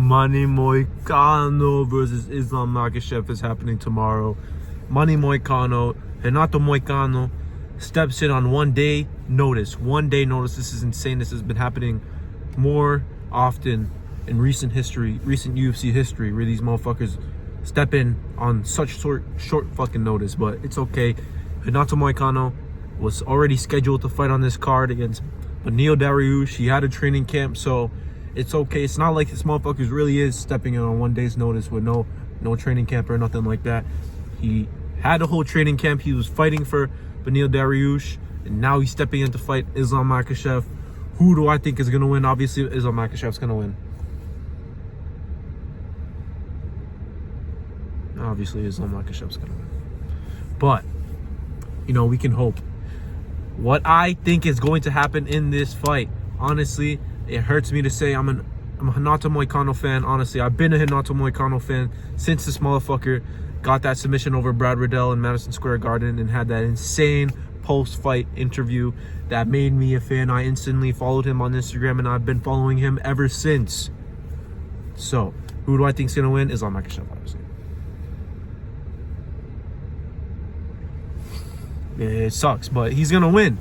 Manny Moicano versus Islam Makhachev is happening tomorrow. Manny Moicano, Renato Moicano steps in on 1 day notice. 1 day notice. This is insane. This has been happening more often in recent UFC history, where these motherfuckers step in on such short fucking notice. But it's okay. Renato Moicano was already scheduled to fight on this card against Beneil Dariush. He had a training camp, so it's okay. It's not like this motherfucker really is stepping in on 1 day's notice with no training camp or nothing like that. He had a whole training camp. He was fighting for Beneil Dariush, and now he's stepping in to fight Islam Makhachev. Who do I think is going to win? Obviously, Islam Makhachev's going to win. Obviously, Islam Makhachev's going to win. But, you know, we can hope. What I think is going to happen in this fight, honestly, it hurts me to say I'm a Renato Moicano fan. Honestly, I've been a Renato Moicano fan since this motherfucker got that submission over Brad Riddell in Madison Square Garden and had that insane post-fight interview that made me a fan. I instantly followed him on Instagram, and I've been following him ever since. So, who do I think is going to win? Islam Makhachev, obviously. It sucks, but he's going to win.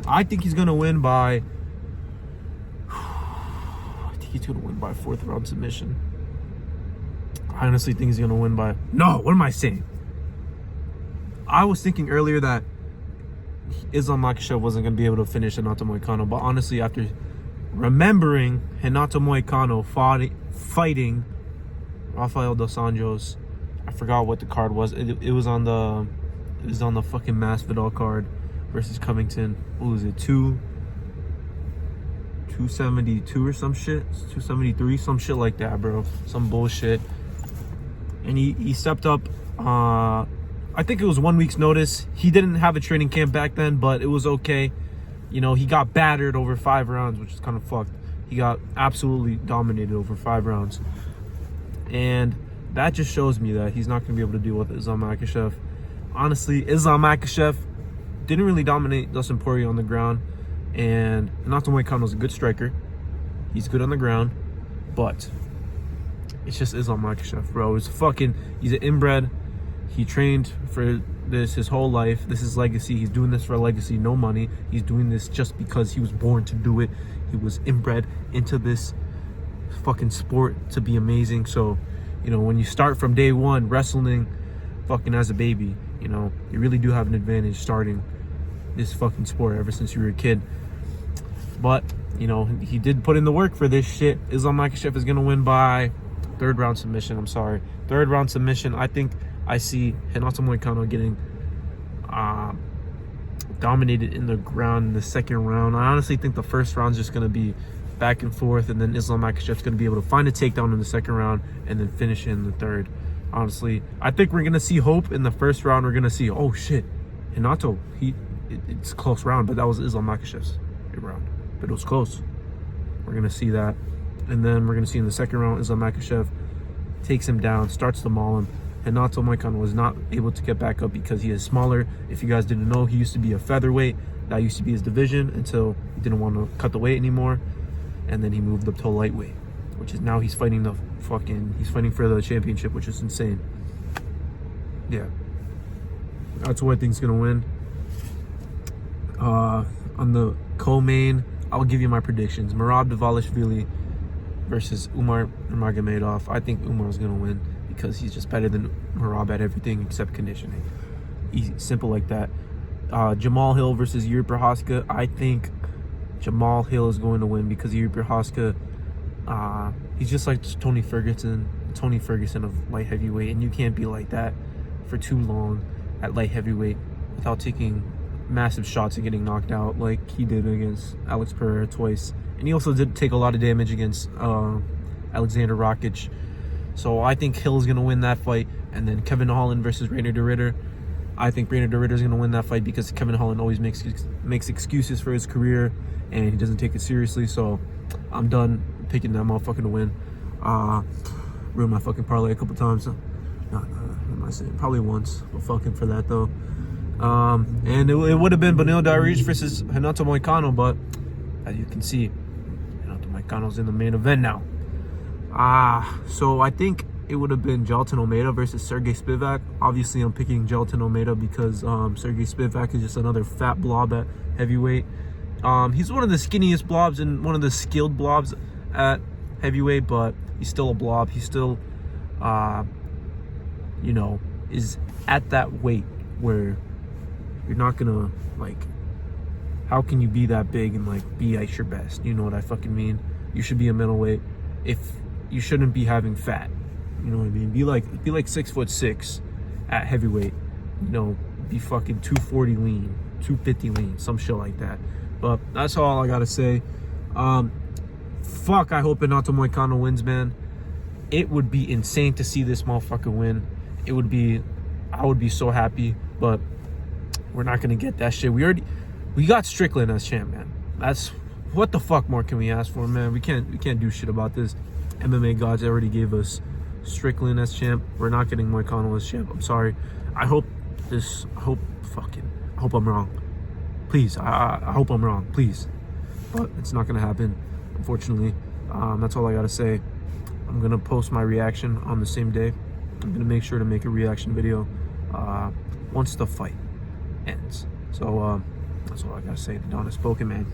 I think he's going to win by... he's going to win by 4th round submission. I honestly think he's going to win by... No, what am I saying? I was thinking earlier that Islam Makhachev wasn't going to be able to finish Renato Moicano, but honestly, after remembering Renato Moicano fighting Rafael dos Anjos, I forgot what the card was. It was on the fucking Masvidal card versus Covington. What was it? 272 or some shit, 273, some shit like that, bro. Some bullshit. And he stepped up. I think it was 1 week's notice. He didn't have a training camp back then, but it was okay. You know, he got battered over 5 rounds, which is kind of fucked. He got absolutely dominated over 5 rounds. And that just shows me that he's not going to be able to deal with Islam Makhachev. Honestly, Islam Makhachev didn't really dominate Dustin Poirier on the ground. And Renato Moicano is a good striker. He's good on the ground. But it's just Islam Makhachev, bro. He's an inbred. He trained for this his whole life. This is legacy. He's doing this for a legacy, no money. He's doing this just because he was born to do it. He was inbred into this fucking sport to be amazing. So, you know, when you start from day one wrestling fucking as a baby, you know, you really do have an advantage starting this fucking sport ever since you were a kid. But, you know, he did put in the work for this shit. Islam Makhachev is going to win by 3rd round submission. I'm sorry. 3rd round submission. I think I see Renato Moicano getting dominated in the ground in the 2nd round. I honestly think the 1st round is just going to be back and forth, and then Islam Makhachev is going to be able to find a takedown in the 2nd round and then finish in the 3rd. Honestly, I think we're going to see hope in the 1st round. We're going to see, oh shit, Renato, it's a close round, but that was Islam Makhachev's round. But it was close. We're going to see that. And then we're going to see in the 2nd round, Islam Makhachev takes him down, starts to maul him. Renato Moicano was not able to get back up because he is smaller. If you guys didn't know, he used to be a featherweight. That used to be his division until he didn't want to cut the weight anymore. And then he moved up to lightweight, which is now he's fighting for the championship, which is insane. Yeah. That's who I think is going to win. On the co-main, I'll give you my predictions. Merab Dvalishvili versus Umar Nurmagomedov. I think Umar's going to win because he's just better than Merab at everything except conditioning. Easy, simple like that. Jamal Hill versus Yuri Prochazka. I think Jamal Hill is going to win because Yuri Prochazka, he's just like Tony Ferguson of light heavyweight, and you can't be like that for too long at light heavyweight without taking massive shots and getting knocked out like he did against Alex Pereira twice. And he also did take a lot of damage against Alexander Rakic. So I think Hill is going to win that fight. And then Kevin Holland versus Reinier de Ridder. I think Reinier de Ridder is going to win that fight because Kevin Holland always makes excuses for his career and he doesn't take it seriously. So I'm done picking that motherfucker to win. Ruined my fucking parlay a couple times. What am I saying? Probably once. But fucking for that though. And it would have been Beneil Dariush versus Renato Moicano, but as you can see, Renato Moicano's in the main event now. So I think it would have been Jailton Almeida versus Sergey Spivak. Obviously, I'm picking Jailton Almeida because Sergey Spivak is just another fat blob at heavyweight. He's one of the skinniest blobs and one of the skilled blobs at heavyweight, but he's still a blob. He's still, you know, is at that weight where you're not gonna, like, how can you be that big and, like, be at your best? You know what I fucking mean? You should be a middleweight. If you shouldn't be having fat, you know what I mean? Be like 6'6" at heavyweight. You know, be fucking 240 lean, 250 lean, some shit like that. But that's all I gotta say. Fuck, I hope Renato Moicano wins, man. It would be insane to see this motherfucker win. I would be so happy, but we're not gonna get that shit. We got Strickland as champ, man. That's, what the fuck more can we ask for, man? We can't do shit about this. MMA gods already gave us Strickland as champ. We're not getting Moicano as champ. I'm sorry. I hope I'm wrong. Please, I hope I'm wrong, please. But it's not gonna happen, unfortunately. That's all I gotta say. I'm gonna post my reaction on the same day. I'm gonna make sure to make a reaction video once the fight ends. So that's all I gotta say. The Don has spoken, man.